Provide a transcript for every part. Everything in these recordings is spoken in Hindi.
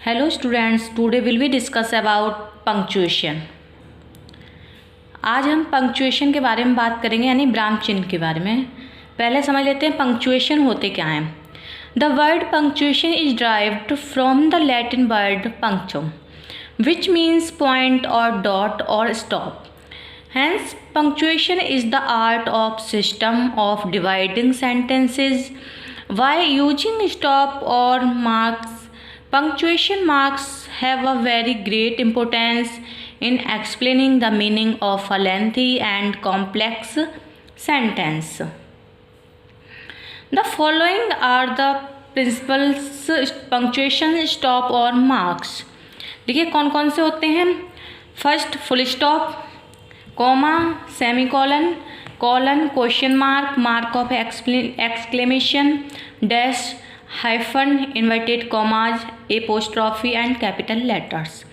Hello students, today will we discuss about punctuation। आज हम पंक्चुएशन के बारे में बात करेंगे, यानी विराम चिन्ह के बारे में। पहले समझ लेते हैं पंक्चुएशन होते क्या हैं। The word punctuation is derived from the Latin word punctum, which means point or dot or stop. Hence, punctuation is the art of system of dividing sentences by using stop or marks. Punctuation marks have a very great importance in explaining the meaning of a lengthy and complex sentence. The following are the principles punctuation stop or marks. देखिए कौन कौन से होते हैं। First full stop, comma, semicolon, colon, question mark, mark of exclamation, dash, hyphen, inverted commas, apostrophe and capital letters.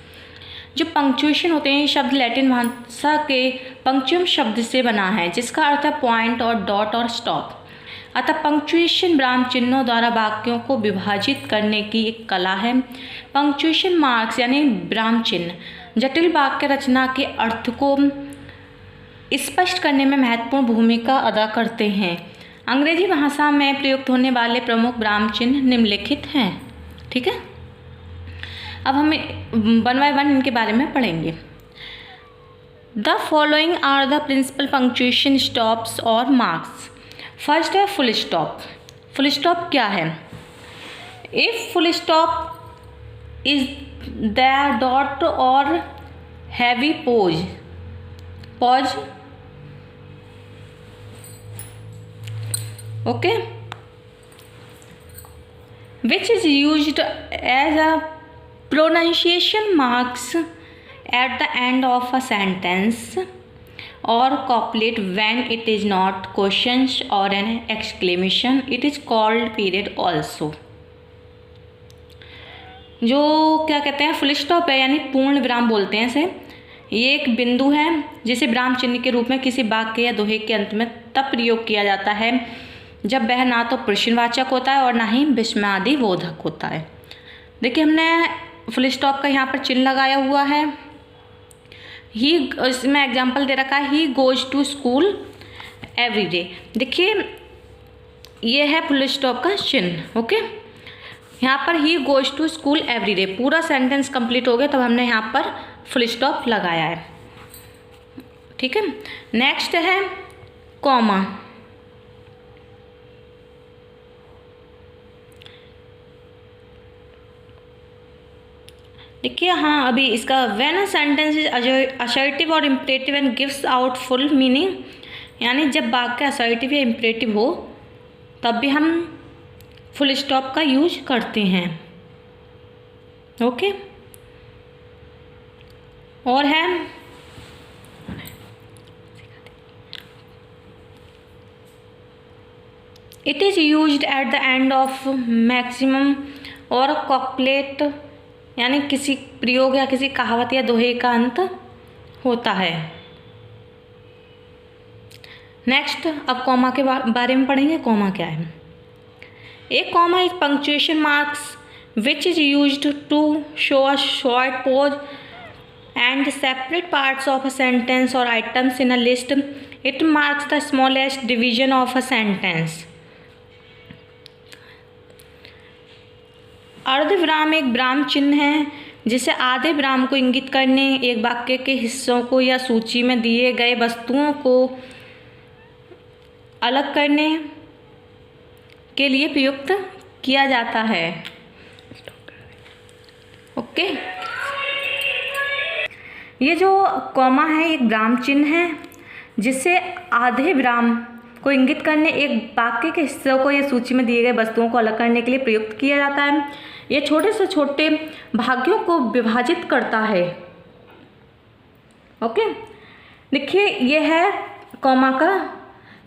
जो पंक्चुएशन होते हैं, शब्द लैटिन भाषा के पंक्चुअम शब्द से बना है, जिसका अर्थ है पॉइंट और डॉट और स्टॉप। अतः पंक्चुएशन विराम चिन्हों द्वारा वाक्यों को विभाजित करने की एक कला है। पंक्चुएशन मार्क्स यानी विराम चिन्ह जटिल वाक्य रचना के अर्थ को स्पष्ट करने में महत्वपूर्ण भूमिका अदा करते हैं। अंग्रेजी भाषा में प्रयुक्त होने वाले प्रमुख विराम चिन्ह निम्नलिखित हैं। ठीक है, अब हम 1 by 1 इनके बारे में पढ़ेंगे। The following are the principal punctuation stops और मार्क्स। फर्स्ट है फुल स्टॉप। फुल स्टॉप क्या है? If full stop is the dot और heavy pause okay, which is used as a pronunciation marks at the end of a sentence or couplet when it is not questions or an exclamation, it is called period also। जो क्या कहते हैं, फुल स्टॉप है यानी पूर्ण विराम बोलते हैं इसे। ये एक बिंदु है जिसे विराम चिन्ह के रूप में किसी वाक्य या दोहे के अंत में तब प्रयोग किया जाता है जब वह ना तो प्रश्नवाचक होता है और ना ही विस्मयादि बोधक होता है। देखिए हमने फुल स्टॉप का यहाँ पर चिन्ह लगाया हुआ है। ही, इसमें एग्जाम्पल दे रखा है, he goes to school every day. देखिए ये है फुल स्टॉप का चिन्ह। ओके, यहाँ पर he goes to school every day, पूरा सेंटेंस कंप्लीट हो गया तब हमने यहाँ पर फुल स्टॉप लगाया है। ठीक है, नेक्स्ट है कॉमा। देखिए हाँ, अभी इसका when a sentence is assertive और imperative and gives out full meaning, यानी जब वाक्य असर्टिव या इम्परेटिव हो तब भी हम फुल स्टॉप का यूज करते हैं। ओके, और है it is used at the end of maximum और कॉपलेट, यानी किसी प्रयोग या किसी कहावत या दोहे का अंत होता है। नेक्स्ट, अब कॉमा के बारे में पढ़ेंगे। कॉमा क्या है? एक comma is punctuation marks which is used to show a short pause and separate parts of a sentence और items in a list. It marks the smallest division of a sentence. अर्ध विराम एक विराम चिन्ह है जिसे आधे विराम को इंगित करने, एक वाक्य के हिस्सों को या सूची में दिए गए वस्तुओं को अलग करने के लिए प्रयुक्त किया जाता है। ओके, ये जो कॉमा है एक विराम चिन्ह है जिसे आधे विराम को इंगित करने, एक वाक्य के हिस्सों को या सूची में दिए गए वस्तुओं को अलग करने के लिए प्रयुक्त किया जाता है। ये छोटे से छोटे भाग्यों को विभाजित करता है। ओके, देखिए ये है कॉमा का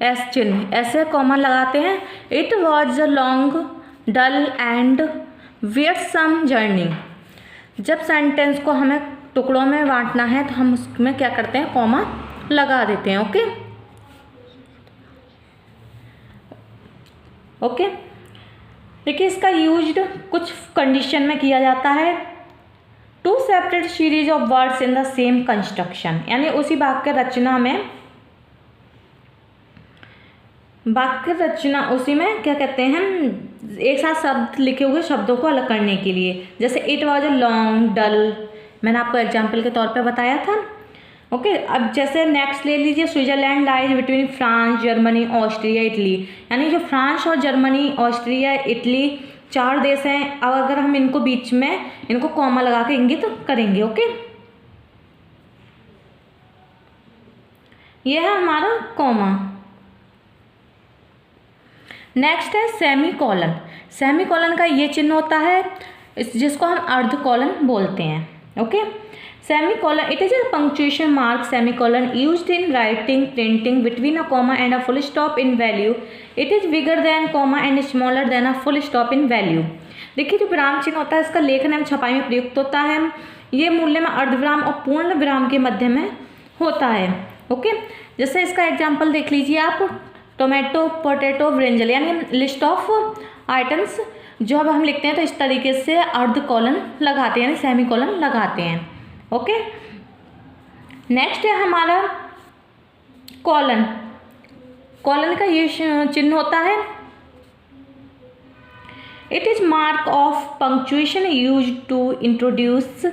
एस चिन्ह, ऐसे कॉमा लगाते हैं। It was a long dull and wearisome journey. जब सेंटेंस को हमें टुकड़ों में बांटना है तो हम उसमें क्या करते हैं, कॉमा लगा देते हैं। ओके, देखिए इसका यूज्ड कुछ कंडीशन में किया जाता है। To separate series of words in the same construction, यानी उसी वाक्य रचना में, वाक्य रचना उसी में क्या कहते हैं, एक साथ शब्द लिखे हुए शब्दों को अलग करने के लिए। जैसे इट वॉज अ लॉन्ग डल, मैंने आपको एग्जाम्पल के तौर पे बताया था। ओके, अब जैसे नेक्स्ट ले लीजिए, Switzerland lies between France, Germany, Austria, Italy, यानी जो फ्रांस और जर्मनी, ऑस्ट्रिया, इटली 4 देश हैं। अब अगर हम इनको बीच में इनको कॉमा लगा के इंगित करेंगे। ओके, यह है हमारा कॉमा। नेक्स्ट है सेमी कॉलन। सेमी कॉलन का ये चिन्ह होता है जिसको हम अर्ध कॉलन बोलते हैं। Okay, semi colon it is a punctuation mark, semi colon used in writing, printing between a comma and a full stop in value. It is bigger than comma and smaller than a full stop in value. देखिए, जो विराम चिन्ह होता है इसका लेखन एवं छपाई में प्रयुक्त होता है। ये मूल्य में अर्धविराम और पूर्ण विराम के मध्य में होता है। ओके, जैसे इसका एग्जाम्पल देख लीजिए आप, टोमेटो, पोटैटो, ब्रिंजल, यानी लिस्ट ऑफ आइटम्स जो अब हम लिखते हैं तो इस तरीके से अर्ध कॉलन लगाते हैं, यानी सेमी कॉलन लगाते हैं। ओके, नेक्स्ट है हमारा कॉलन। कॉलन का ये चिन्ह होता है, it is mark of punctuation used to introduce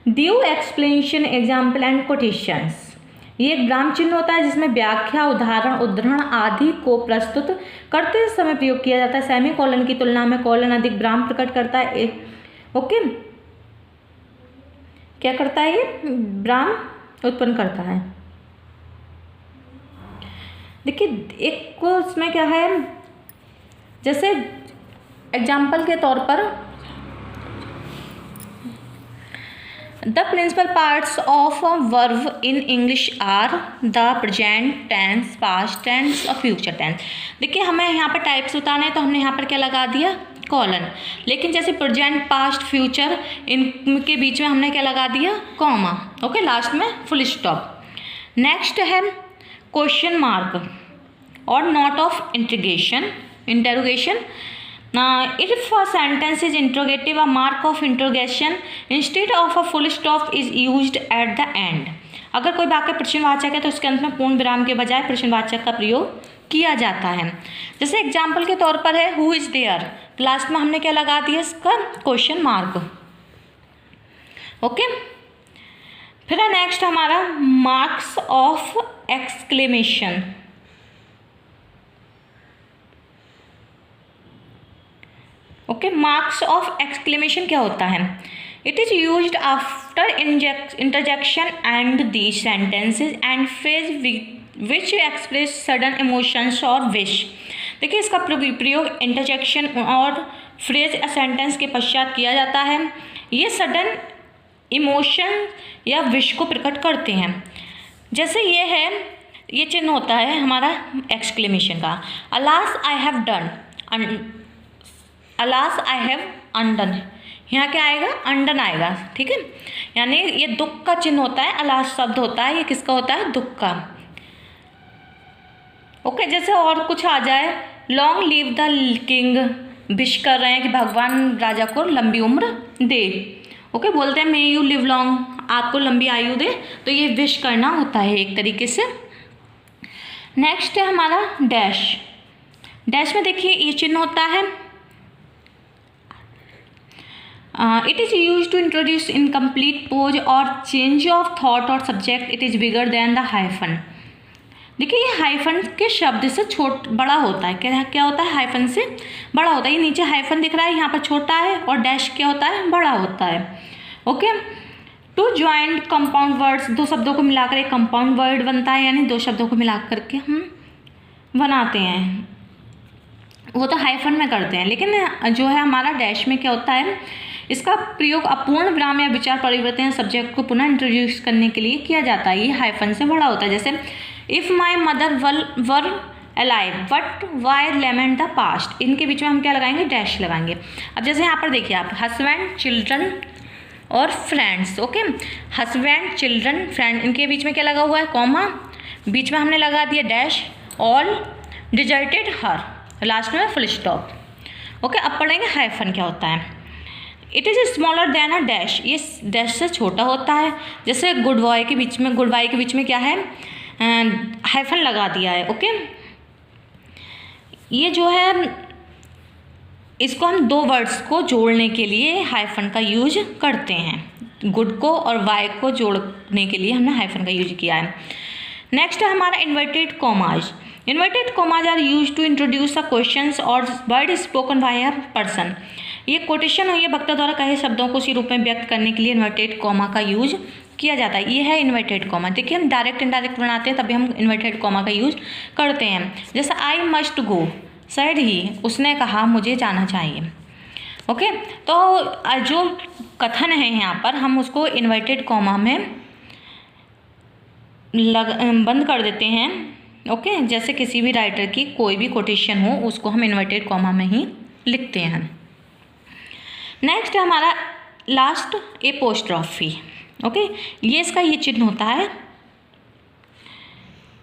due explanation, example and quotations. ये एक विराम चिन्ह होता है जिसमें व्याख्या, उदाहरण, उद्धरण आदि को प्रस्तुत करते समय प्रयोग किया जाता है। सेमी कॉलन की तुलना में कॉलन अधिक विराम प्रकट करता है। ओके, क्या करता है, ये विराम उत्पन्न करता है। देखिए, एक को उसमें क्या है, जैसे एग्जाम्पल के तौर पर the principal parts of a verb in English are the present tense, past tense और फ्यूचर टेंस। देखिए, हमें यहाँ पर टाइप्स बताने हैं तो हमने यहाँ पर क्या लगा दिया, कॉलन। लेकिन जैसे प्रेजेंट, पास्ट, फ्यूचर, इनके बीच में हमने क्या लगा दिया, कॉमा। ओके, लास्ट में फुल स्टॉप। नेक्स्ट है क्वेश्चन मार्क और note of interrogation. If a sentence is interrogative, a mark of interrogation instead of a full stop is used at the end. अगर कोई वाक्य प्रश्नवाचक है तो उसके अंत में पूर्ण विराम के बजाय प्रश्नवाचक का प्रयोग किया जाता है। जैसे एग्जाम्पल के तौर पर है हु इज देयर, लास्ट में हमने क्या लगा दिया, इसका क्वेश्चन मार्क। ओके, फिर है नेक्स्ट हमारा marks of exclamation. Okay, marks of exclamation क्या होता है, it is used after interjection and the sentences and phrase which express sudden emotions और विश। देखिए, इसका प्रयोग इंटरजेक्शन और फ्रेज या सेंटेंस के पश्चात किया जाता है। ये सडन इमोशन या विश को प्रकट करते हैं। जैसे ये है, ये चिन्ह होता है हमारा एक्सक्लेमेशन का, alas I have done, alas I have undone, यहाँ क्या आएगा, अनडन आएगा। ठीक है, यानी ये दुख का चिन्ह होता है, अलास शब्द होता है, ये किसका होता है, दुख का। ओके, जैसे और कुछ आ जाए, long live the king, wish कर रहे हैं कि भगवान राजा को लंबी उम्र दे। ओके, बोलते हैं मे यू लिव लॉन्ग, आपको लंबी आयु दे, तो ये विश करना होता है एक तरीके से। नेक्स्ट है हमारा डैश। डैश में देखिए ये चिन्ह होता है, it is use to introduce incomplete pause और चेंज ऑफ थॉट और subject. It is bigger than the hyphen. देखिए, ये हाइफन के शब्द से बड़ा होता है। क्या होता है, हाइफन से बड़ा होता है। ये नीचे हाइफन दिख रहा है, यहाँ पर छोटा है, और डैश क्या होता है, बड़ा होता है। Okay, to joint compound words, दो शब्दों को मिलाकर एक कंपाउंड वर्ड बनता है, यानी दो शब्दों को मिला करके हम बनाते हैं, वो तो हाइफन में करते हैं। लेकिन जो है हमारा डैश में क्या होता है, इसका प्रयोग अपूर्ण विराम या विचार परिवर्तन सब्जेक्ट को पुनः इंट्रोड्यूस करने के लिए किया जाता है। ये हाइफन से बड़ा होता है। जैसे if my mother were alive but we lament the past, इनके बीच में हम क्या लगाएंगे, डैश लगाएंगे। अब जैसे यहाँ पर देखिए आप, हस्बैंड, चिल्ड्रन और friends. Okay, husband, children, friend, इनके बीच में क्या लगा हुआ है, कॉमा, बीच में हमने लगा दिया डैश, ऑल डिजर्टेड हर, लास्ट में फुल स्टॉप। ओके, अब पढ़ेंगे हाइफन क्या होता है। It is smaller than a dash, ये डैश से छोटा होता है। जैसे गुड बॉय के बीच में, गुड बाय के बीच में क्या है, हाइफन लगा दिया है। ओके, ये जो है इसको हम दो वर्ड्स को जोड़ने के लिए हाइफन का यूज करते हैं। गुड को और वाई को जोड़ने के लिए हमने हाइफन का यूज किया है। नेक्स्ट है हमारा inverted commas. Inverted commas are use to introduce a questions और word spoken by a person. ये कोटेशन हुई है, वक्ता द्वारा कहे शब्दों को उसी रूप में व्यक्त करने के लिए इन्वर्टेड कॉमा का यूज किया जाता है। ये है इन्वर्टेड कॉमा। देखिए हम डायरेक्ट इनडायरेक्ट बनाते हैं तभी हम इन्वर्टेड कॉमा का यूज करते हैं। जैसे आई मस्ट गो, सैड ही, उसने कहा मुझे जाना चाहिए। ओके, तो जो कथन है यहाँ पर हम उसको इन्वर्टेड कॉमा में बंद कर देते हैं। ओके, जैसे किसी भी राइटर की कोई भी कोटेशन हो उसको हम इन्वर्टेड कॉमा में ही लिखते हैं। नेक्स्ट है हमारा लास्ट एपोस्ट्रॉफी। ओके, ये इसका ये चिन्ह होता है।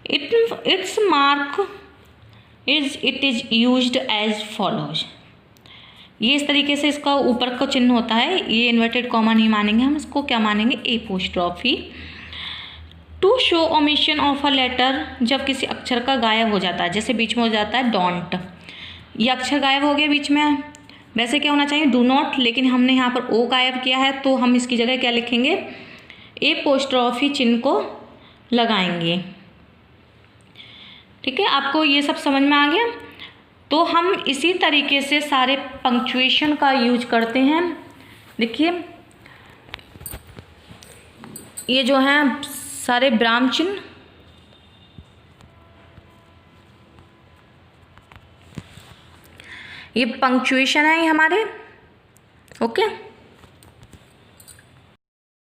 It's mark it is used as follows. ये इस तरीके से इसका ऊपर का चिन्ह होता है। ये इन्वर्टेड कॉमा नहीं मानेंगे, हम इसको क्या मानेंगे, apostrophe. To show omission of a letter, जब किसी अक्षर का गायब हो जाता है, जैसे बीच में हो जाता है डोंट, ये अक्षर गायब हो गया बीच में, वैसे क्या होना चाहिए डू नॉट, लेकिन हमने यहाँ पर ओ गायब किया है तो हम इसकी जगह क्या लिखेंगे, एपोस्ट्रॉफी चिन्ह को लगाएंगे। ठीक है, आपको ये सब समझ में आ गया। तो हम इसी तरीके से सारे पंक्चुएशन का यूज करते हैं। देखिए ये जो हैं सारे विराम चिन्ह, ये पंक्चुएशन है ये हमारे। ओके।